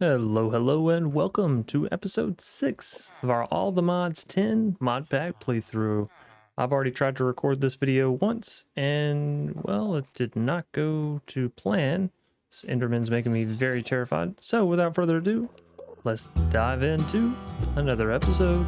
Hello, and welcome to episode 6 of our All the Mods 10 mod pack playthrough. I've already tried to record this video once, and, well, it did not go to plan. This Enderman's making me very terrified. So, without further ado, let's dive into another episode.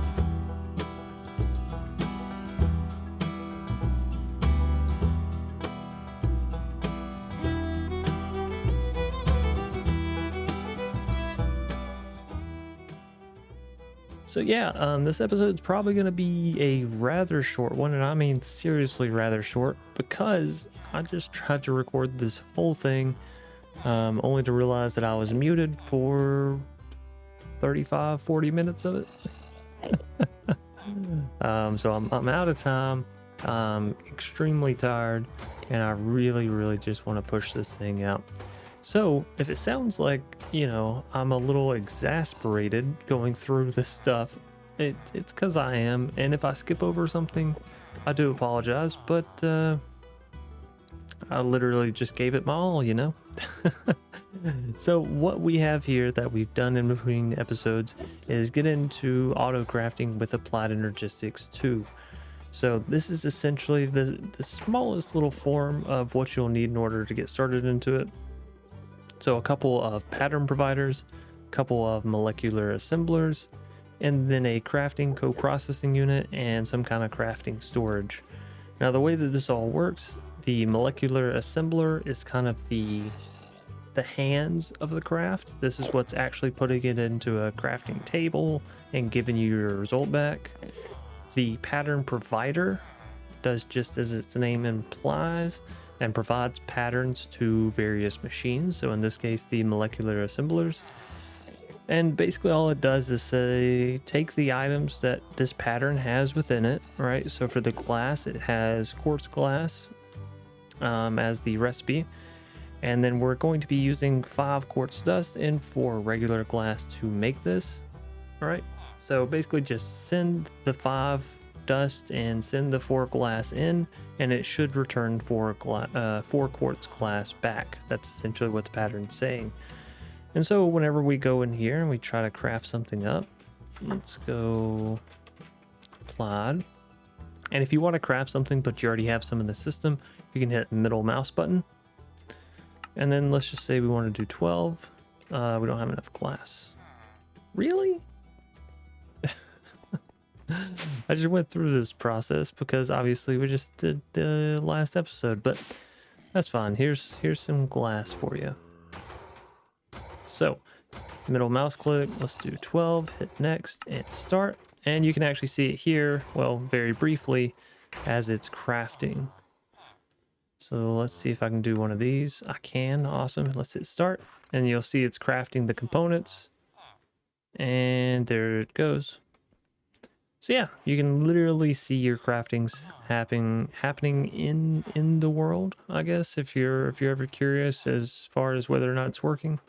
So yeah, this episode's probably going to be a rather short one, and I mean seriously rather short, because I just tried to record this whole thing, only to realize that I was muted for 35-40 minutes of it. So I'm out of time, extremely tired, and I really just want to push this thing out. So if it sounds like, I'm a little exasperated going through this stuff, it's because I am. And if I skip over something, I do apologize, but I literally just gave it my all, So what we have here that we've done in between episodes is get into auto crafting with applied energistics 2. So this is essentially the smallest little form of what you'll need in order to get started into it. So a couple of pattern providers, a couple of molecular assemblers, and then a crafting co-processing unit and some kind of crafting storage. Now the way that this all works, the molecular assembler is kind of the hands of the craft. This is what's actually putting it into a crafting table and giving you your result back. The pattern provider does just as its name implies, and provides patterns to various machines. So in this case, the molecular assemblers. And basically all it does is say, take the items that this pattern has within it, right? So for the glass, it has quartz glass as the recipe. And then we're going to be using 5 quartz dust and 4 regular glass to make this, all right? So basically just send the 5 dust and send the 4 glass in, and it should return 4 quartz glass back. That's essentially what the pattern's saying. And so whenever we go in here and we try to craft something up, let's go applied. And if you want to craft something but you already have some in the system, you can hit middle mouse button. And then let's just say we want to do 12. We don't have enough glass. Really? I just went through this process because obviously we just did the last episode, but that's fine. Here's some glass for you. So middle mouse click, let's do 12, hit next and start. And you can actually see it here, well, very briefly, as it's crafting. So let's see if I can do one of these. I can, awesome. Let's hit start, and you'll see it's crafting the components. And there it goes. So yeah, you can literally see your craftings happening in the world, I guess, if you're ever curious as far as whether or not it's working.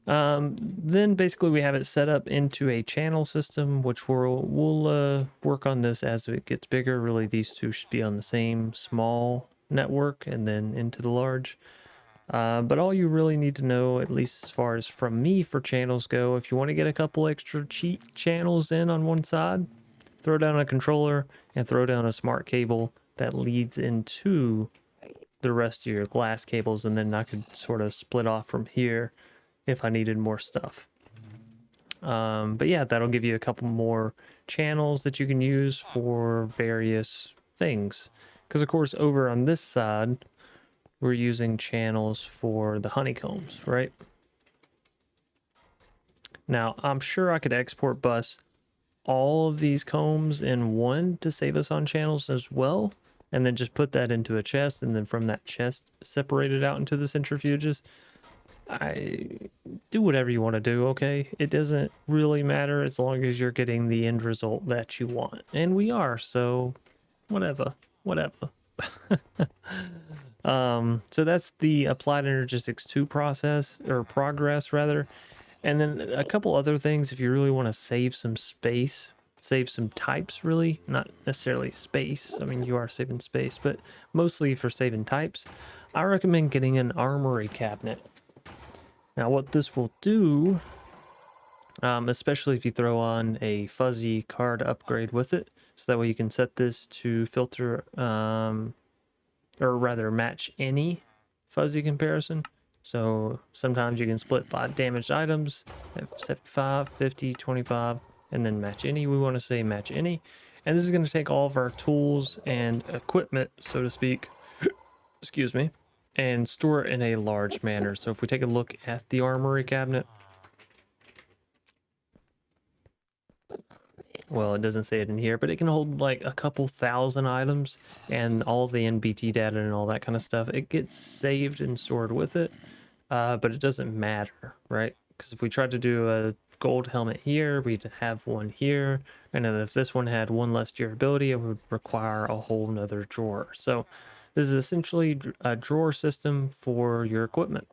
Then basically we have it set up into a channel system, which we'll work on this as it gets bigger. Really, these two should be on the same small network and then into the large. But all you really need to know, at least as far as from me for channels go, if you want to get a couple extra cheat channels in on one side, throw down a controller and throw down a smart cable that leads into the rest of your glass cables, and then I could sort of split off from here if I needed more stuff. But yeah, that'll give you a couple more channels that you can use for various things. Because of course over on this side, we're using channels for the honeycombs, right? Now, I'm sure I could export bus all of these combs in one to save us on channels as well, and then just put that into a chest, and then from that chest, separate it out into the centrifuges. I do whatever you want to do, okay? It doesn't really matter as long as you're getting the end result that you want. And we are, so whatever. So that's the applied energistics 2 process, or progress rather. And then a couple other things if you really want to save some space, save some types, really, not necessarily space. I mean, you are saving space, but mostly for saving types. I recommend getting an Armory cabinet. Now what this will do, especially if you throw on a fuzzy card upgrade with it, so that way you can set this to filter, or rather match any fuzzy comparison. So sometimes you can split by damaged items at 75, 50, 25, and then match any. We want to say match any. And this is going to take all of our tools and equipment, so to speak, excuse me, and store it in a large manner. So if we take a look at the armory cabinet, well, it doesn't say it in here, but it can hold like a couple thousand items, and all the NBT data and all that kind of stuff. It gets saved and stored with it, but it doesn't matter, right? Because if we tried to do a gold helmet here, we'd have one here, and then if this one had one less durability, it would require a whole nother drawer. So this is essentially a drawer system for your equipment.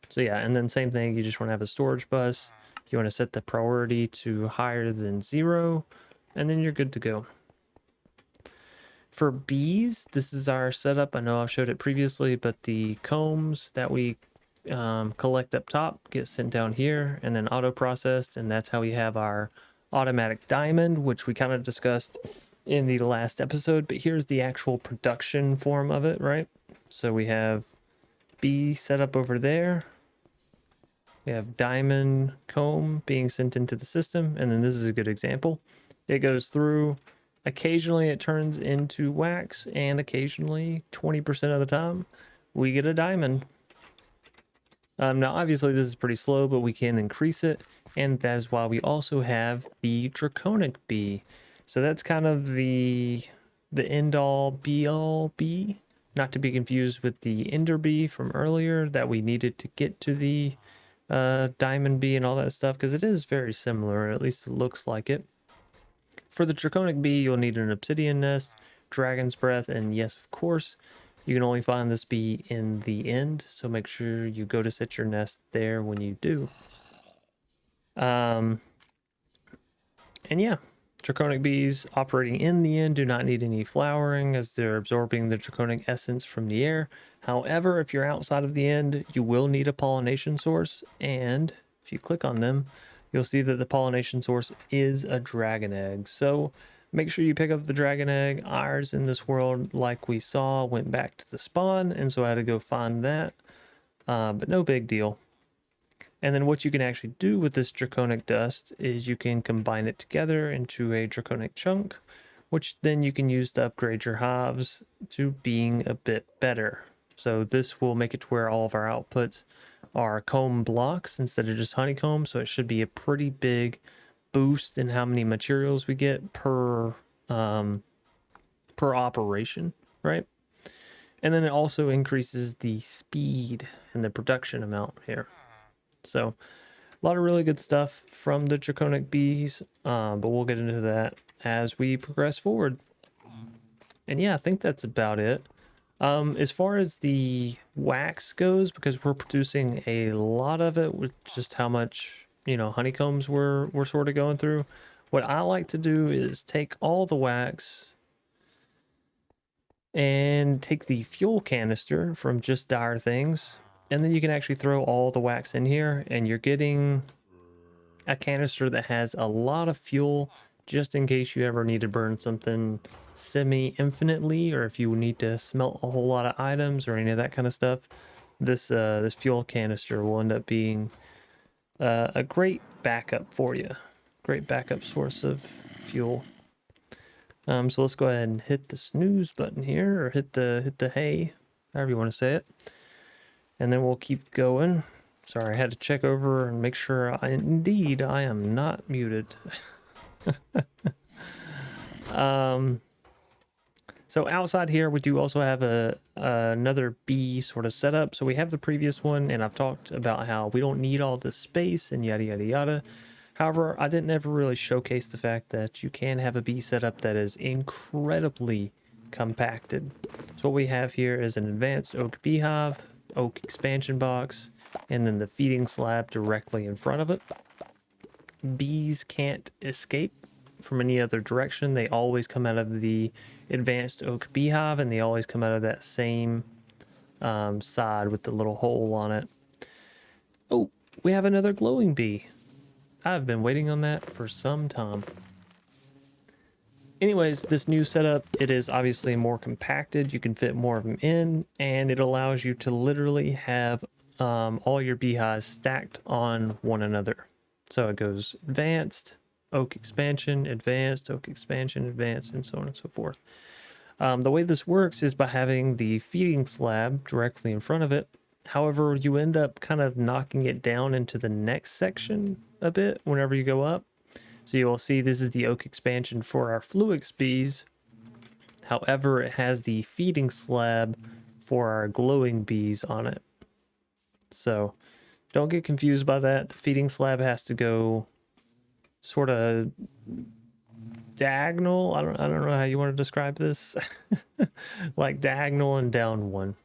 So yeah, and then same thing, you just want to have a storage bus. You want to set the priority to higher than 0, and then you're good to go. For bees, this is our setup. I know I've showed it previously, but the combs that we collect up top get sent down here and then auto processed, and that's how we have our automatic diamond, which we kind of discussed in the last episode. But here's the actual production form of it, right? So we have bee set up over there. We have diamond comb being sent into the system, and then this is a good example. It goes through, occasionally it turns into wax, and occasionally 20% of the time we get a diamond. Now obviously this is pretty slow, but we can increase it, and that's why we also have the draconic bee. So that's kind of the end all be all bee, not to be confused with the ender bee from earlier that we needed to get to the diamond bee and all that stuff, because it is very similar, or at least it looks like it. For the draconic bee, you'll need an obsidian nest, dragon's breath, and yes, of course, you can only find this bee in the end, so make sure you go to set your nest there when you do. And yeah, draconic bees operating in the end do not need any flowering, as they're absorbing the draconic essence from the air. However, if you're outside of the end, you will need a pollination source, and if you click on them, you'll see that the pollination source is a dragon egg. So make sure you pick up the dragon egg. Ours in this world, like we saw, went back to the spawn, and so I had to go find that, but no big deal. And then what you can actually do with this draconic dust is you can combine it together into a draconic chunk, which then you can use to upgrade your hives to being a bit better. So this will make it to where all of our outputs are comb blocks instead of just honeycomb. So it should be a pretty big boost in how many materials we get per operation, right? And then it also increases the speed and the production amount here. So a lot of really good stuff from the draconic bees, but we'll get into that as we progress forward. And yeah, I think that's about it. As far as the wax goes, because we're producing a lot of it with just how much, honeycombs we're sort of going through, what I like to do is take all the wax and take the fuel canister from Just Dire Things, and then you can actually throw all the wax in here, and you're getting a canister that has a lot of fuel, just in case you ever need to burn something semi-infinitely, or if you need to smelt a whole lot of items or any of that kind of stuff. This fuel canister will end up being a great backup for you. Great backup source of fuel. So let's go ahead and hit the snooze button here, or hit the hey, however you want to say it. And then we'll keep going. Sorry, I had to check over and make sure I am not muted. So outside here, we do also have another bee sort of setup. So we have the previous one, and I've talked about how we don't need all this space and yada, yada, yada. However, I didn't ever really showcase the fact that you can have a bee setup that is incredibly compacted. So what we have here is an advanced oak beehive, oak expansion box, and then the feeding slab directly in front of it. Bees can't escape from any other direction. They always come out of the advanced oak beehive, and they always come out of that same side with the little hole on it. Oh, we have another glowing bee. I've been waiting on that for some time. Anyways, this new setup, it is obviously more compacted. You can fit more of them in, and it allows you to literally have all your beehives stacked on one another. So it goes advanced, oak expansion, advanced, oak expansion, advanced, and so on and so forth. The way this works is by having the feeding slab directly in front of it. However, you end up kind of knocking it down into the next section a bit whenever you go up. So you'll see this is the oak expansion for our Fluix bees. However, it has the feeding slab for our glowing bees on it. So don't get confused by that. The feeding slab has to go sort of diagonal. I don't know how you want to describe this. Like diagonal and down one.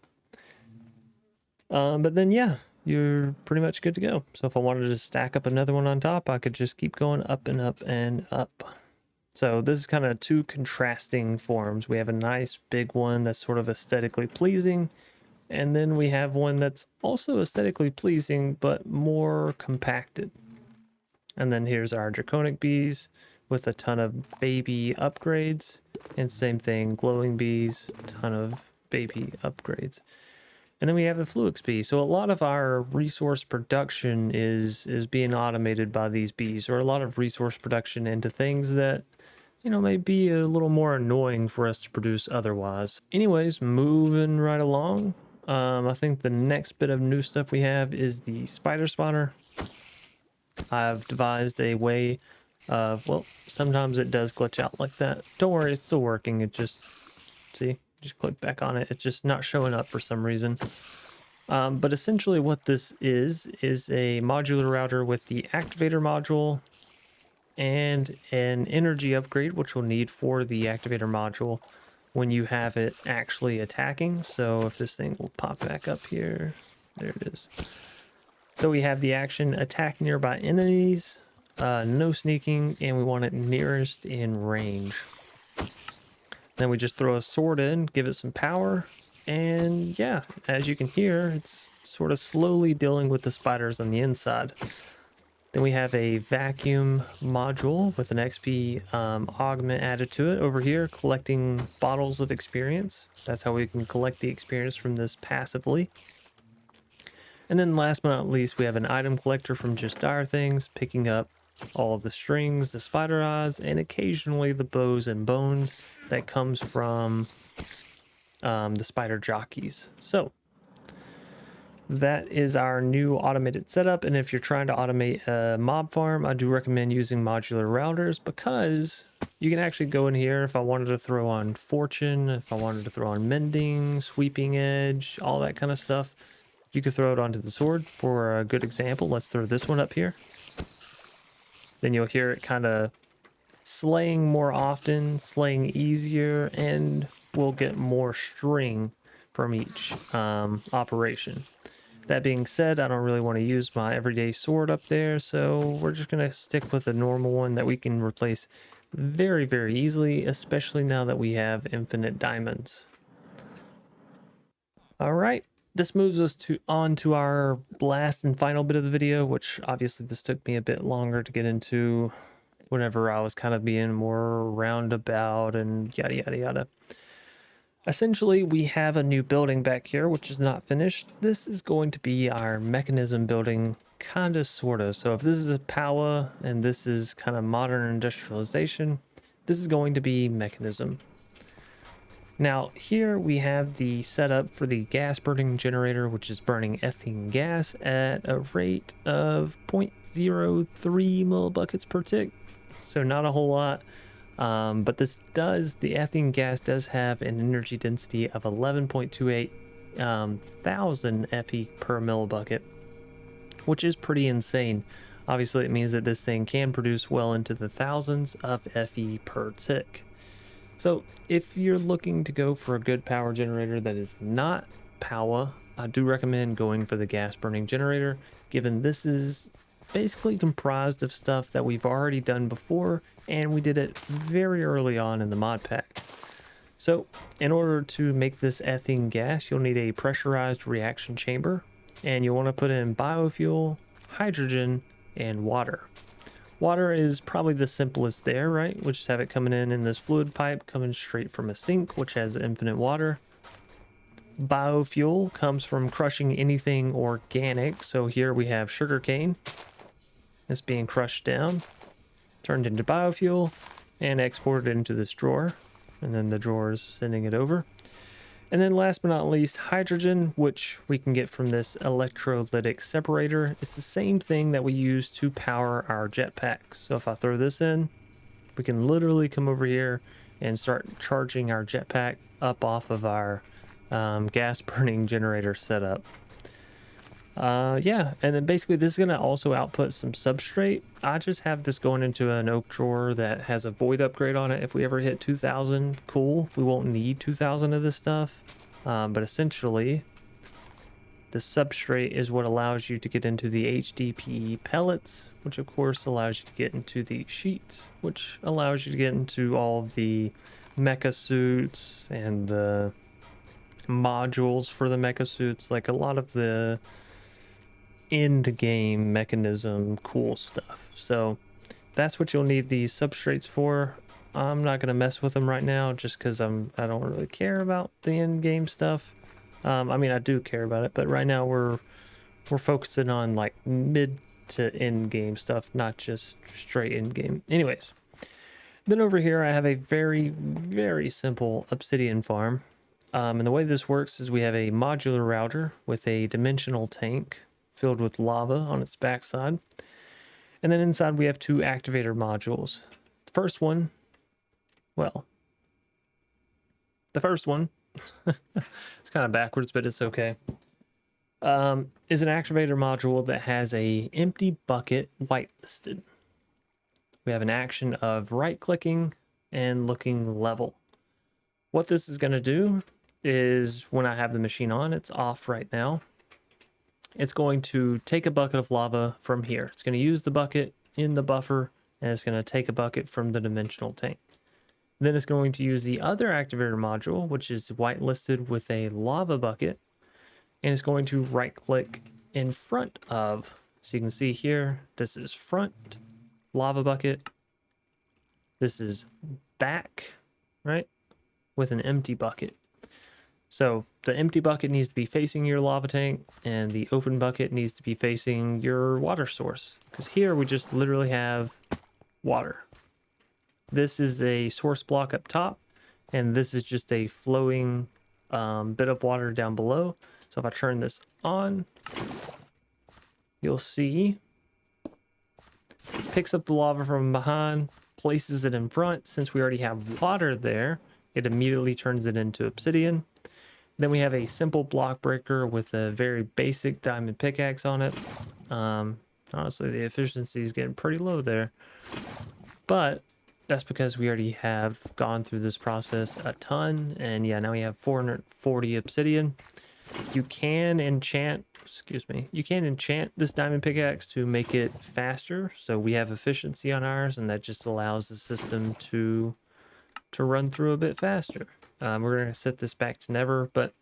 But then yeah, you're pretty much good to go. So if I wanted to stack up another one on top, I could just keep going up and up and up. So this is kind of two contrasting forms. We have a nice big one that's sort of aesthetically pleasing, and then we have one that's also aesthetically pleasing but more compacted. And then here's our draconic bees with a ton of baby upgrades, and same thing, glowing bees, a ton of baby upgrades. And then we have the Fluix bee. So a lot of our resource production is being automated by these bees, or a lot of resource production into things that, you know, may be a little more annoying for us to produce otherwise. Anyways, moving right along. I think the next bit of new stuff we have is the spider spawner. I've devised a way of, well, sometimes it does glitch out like that. Don't worry, it's still working. It just, see, just click back on it. It's just not showing up for some reason. But essentially what this is a modular router with the activator module and an energy upgrade, which we'll need for the activator module when you have it actually attacking. So if this thing will pop back up here, there it is. So we have the action attack nearby enemies, no sneaking, and we want it nearest in range. Then we just throw a sword in, give it some power, and yeah, as you can hear, it's sort of slowly dealing with the spiders on the inside. Then we have a vacuum module with an XP augment added to it over here, collecting bottles of experience. That's how we can collect the experience from this passively. And then last but not least, we have an item collector from Just Dire Things, picking up all of the strings, the spider eyes, and occasionally the bows and bones that comes from the spider jockeys. So that is our new automated setup. And if you're trying to automate a mob farm, I do recommend using modular routers, because you can actually go in here. If I wanted to throw on fortune, if I wanted to throw on mending, sweeping edge, all that kind of stuff, you could throw it onto the sword. For a good example, let's throw this one up here. Then you'll hear it kind of slaying more often, slaying easier, and we'll get more string from each operation. That being said, I don't really want to use my everyday sword up there, so we're just going to stick with a normal one that we can replace very, very easily, especially now that we have infinite diamonds. All right. This moves us on to our last and final bit of the video, which obviously this took me a bit longer to get into whenever I was kind of being more roundabout and yada, yada, yada. Essentially, we have a new building back here, which is not finished. This is going to be our Mekanism building, kind of, sort of. So if this is a power and this is kind of modern industrialization, this is going to be Mekanism. Now here we have the setup for the gas burning generator, which is burning ethane gas at a rate of 0.03 millibuckets per tick. So not a whole lot, but the ethane gas does have an energy density of 11.28 thousand Fe per millibucket, which is pretty insane. Obviously it means that this thing can produce well into the thousands of Fe per tick. So if you're looking to go for a good power generator that is not power, I do recommend going for the gas burning generator, given this is basically comprised of stuff that we've already done before, and we did it very early on in the mod pack. So in order to make this ethane gas, you'll need a pressurized reaction chamber. and you want to put in biofuel, hydrogen, and water. Water is probably the simplest there, right? We'll just have it coming in this fluid pipe coming straight from a sink, which has infinite water. Biofuel comes from crushing anything organic. So here we have sugarcane. It's being crushed down, turned into biofuel, and exported into this drawer. And then the drawer is sending it over. And then last but not least, hydrogen, which we can get from this electrolytic separator. It's the same thing that we use to power our jetpack. So if I throw this in, we can literally come over here and start charging our jetpack up off of our gas burning generator setup. Yeah, and then basically this is going to also output some substrate. I just have this going into an oak drawer that has a void upgrade on it. If we ever hit 2,000, cool. We won't need 2,000 of this stuff. But essentially, the substrate is what allows you to get into the HDPE pellets, which of course allows you to get into the sheets, which allows you to get into all of the mecha suits and the modules for the mecha suits, like a lot of the end game mechanism cool stuff. So that's what you'll need these substrates for. I'm not gonna mess with them right now just because I don't really care about the end game stuff. I mean, I do care about it, but right now we're focusing on like mid to end game stuff, not just straight end game. Anyways, then over here I have a very simple obsidian farm. And the way this works is we have a modular router with a dimensional tank filled with lava on its backside. And then inside we have two activator modules. The first one, it's kind of backwards, but it's okay, is an activator module that has a empty bucket whitelisted. We have an action of right clicking and looking level. What this is going to do is when I have the machine on, it's off right now. It's going to take a bucket of lava from here. It's going to use the bucket in the buffer, and it's going to take a bucket from the dimensional tank. Then it's going to use the other activator module, which is whitelisted with a lava bucket, and it's going to right click in front of. So you can see here, this is front, lava bucket. This is back, right, with an empty bucket. So the empty bucket needs to be facing your lava tank, and the open bucket needs to be facing your water source. Because here we just literally have water. This is a source block up top, and this is just a flowing bit of water down below. So if I turn this on, you'll see picks up the lava from behind, places it in front. Since we already have water there, it immediately turns it into obsidian. Then we have a simple block breaker with a very basic diamond pickaxe on it. Honestly, the efficiency is getting pretty low there, but that's because we already have gone through this process a ton. And yeah, now we have 440 obsidian. You can enchant this diamond pickaxe to make it faster. So we have efficiency on ours, and that just allows the system to run through a bit faster. We're going to set this back to never, but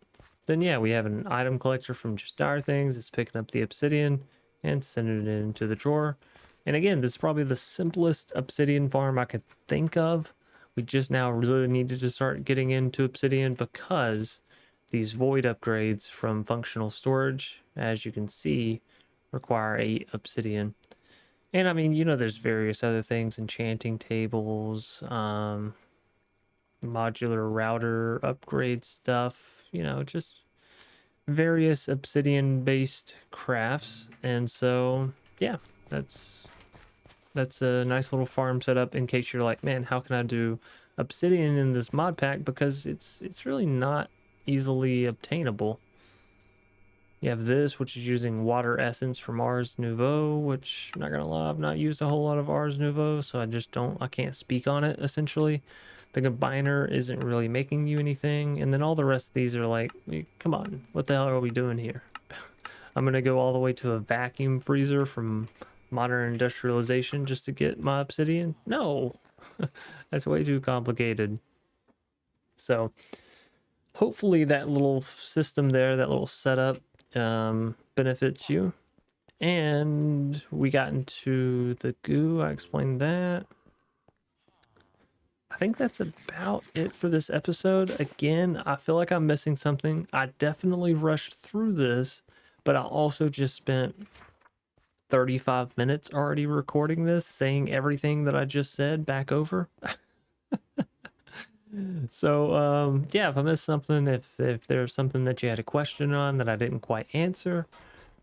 then yeah, we have an item collector from Just Dire Things. It's picking up the obsidian and sending it into the drawer. And again, this is probably the simplest obsidian farm I could think of. We just now really needed to start getting into obsidian because these void upgrades from functional storage, as you can see, require 8 obsidian. And I mean, you know, there's various other things, enchanting tables, modular router upgrade stuff, you know, just various obsidian based crafts. And so yeah, that's a nice little farm setup in case you're like, man, how can I do obsidian in this mod pack, because it's really not easily obtainable. You have this, which is using water essence from Ars Nouveau, which I'm not gonna lie, I've not used a whole lot of Ars Nouveau, so I can't speak on it essentially. The combiner isn't really making you anything, and then all the rest of these are like, come on, what the hell are we doing here? I'm gonna go all the way to a vacuum freezer from Modern Industrialization just to get my obsidian? No, that's way too complicated. So hopefully that little system there, that little setup, benefits you. And we got into the goo. I explained that. I think that's about it for this episode. Again, I feel like I'm missing something. I definitely rushed through this, but I also just spent 35 minutes already recording this, saying everything that I just said back over. So yeah, if I missed something, if there's something that you had a question on that I didn't quite answer,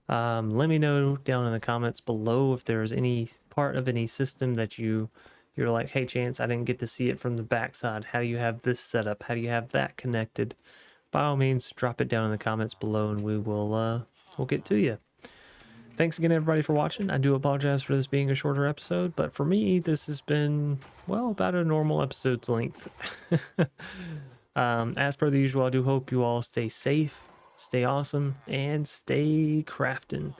let me know down in the comments below. If there's any part of any system that you're like, hey Chance, I didn't get to see it from the backside, how do you have this set up, how do you have that connected? By all means, drop it down in the comments below and we'll get to you. Thanks again, everybody, for watching. I do apologize for this being a shorter episode, but for me, this has been, well, about a normal episode's length. As per the usual, I do hope you all stay safe, stay awesome, and stay crafting.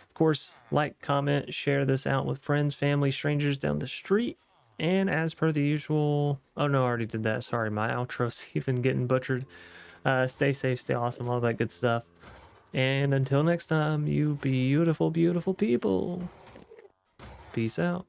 Of course, like, comment, share this out with friends, family, strangers down the street. And as per the usual, oh no, I already did that. Sorry, my outro's even getting butchered. Stay safe, stay awesome, all that good stuff. And until next time, you beautiful, beautiful people. Peace out.